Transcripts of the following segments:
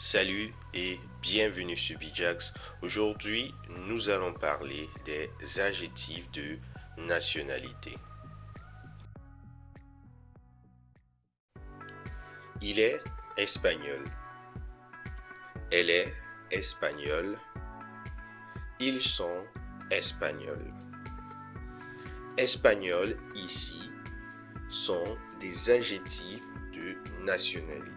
Salut et bienvenue sur Bijax. Aujourd'hui, nous allons parler des adjectifs de nationalité. Il est espagnol. Elle est espagnole. Ils sont espagnols. Espagnol ici sont des adjectifs de nationalité.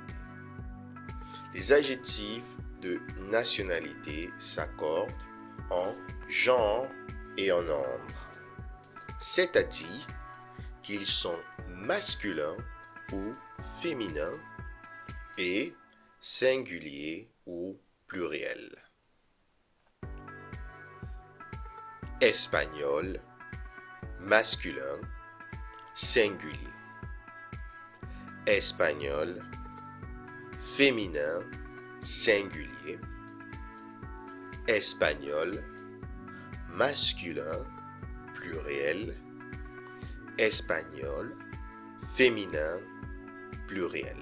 Les adjectifs de nationalité s'accordent en genre et en nombre, c'est-à-dire qu'ils sont masculins ou féminins et singuliers ou pluriels. Espagnol, masculin, singulier. Espagnol, féminin, singulier. Espagnol, masculin, pluriel. Espagnol, féminin, pluriel.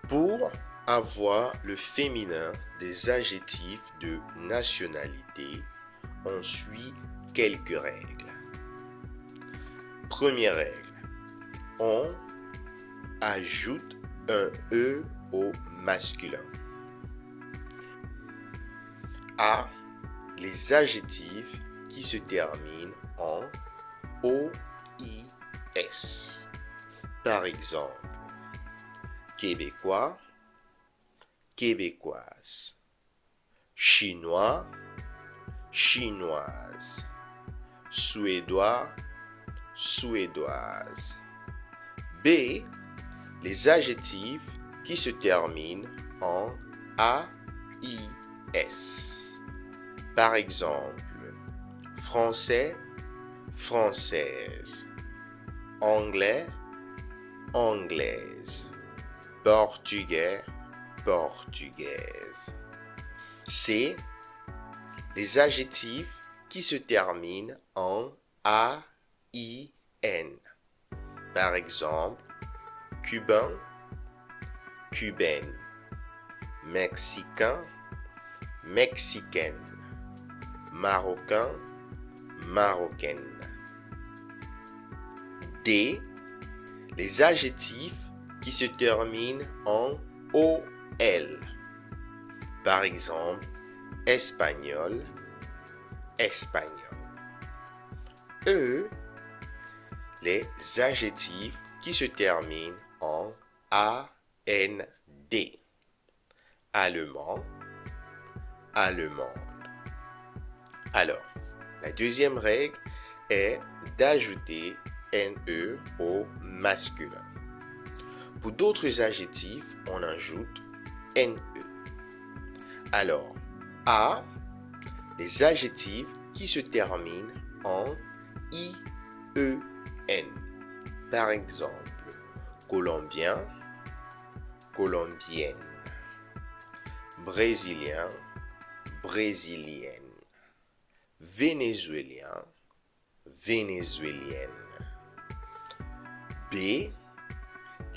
Pour avoir le féminin des adjectifs de nationalité, on suit quelques règles. Première règle, on ajoute un E au masculin. A, les adjectifs qui se terminent en OIS. Par exemple, québécois, québécoise, chinois, chinoise, suédois, suédoise. B, les adjectifs qui se terminent en AIS. Par exemple, français, française, anglais, anglaise, portugais, portugaise. C, les adjectifs qui se terminent en AIN. Par exemple, cubain, cubaine, mexicain, mexicaine, marocain, marocaine. D, les adjectifs qui se terminent en OL. Par exemple, espagnol, espagnol. E, les adjectifs qui se terminent en AND. Allemand, allemande. Alors, la deuxième règle est d'ajouter NE au masculin. Pour d'autres adjectifs, on ajoute NE. Alors, A, les adjectifs qui se terminent en IEN. Par exemple, colombien, colombienne, brésilien, brésilienne, vénézuélien, vénézuélienne. B,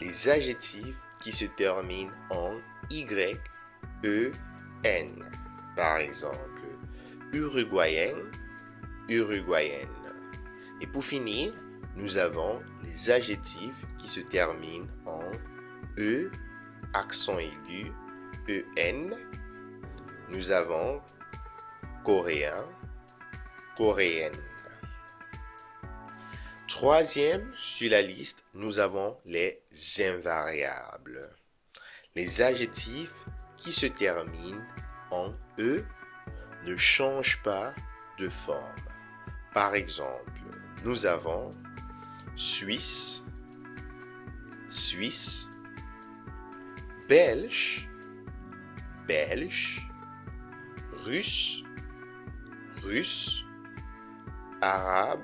les adjectifs qui se terminent en YEN. Par exemple, uruguayenne, uruguayenne. Et pour finir, nous avons les adjectifs qui se terminent en E, accent aigu, EN. Nous avons coréen, coréenne. Troisième sur la liste, nous avons les invariables. Les adjectifs qui se terminent en E ne changent pas de forme. Par exemple, nous avons Suisse, Suisse, Belge, Belge, Russe, Russe, Arabe,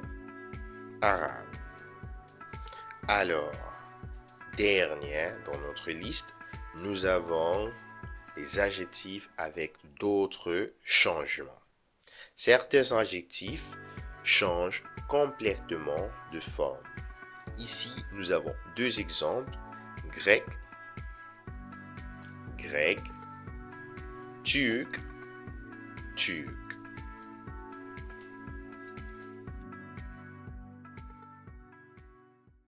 Arabe. Alors, dernière dans notre liste, nous avons les adjectifs avec d'autres changements. Certains adjectifs changent complètement de forme. Ici, nous avons deux exemples, grec, grec, turc, turc.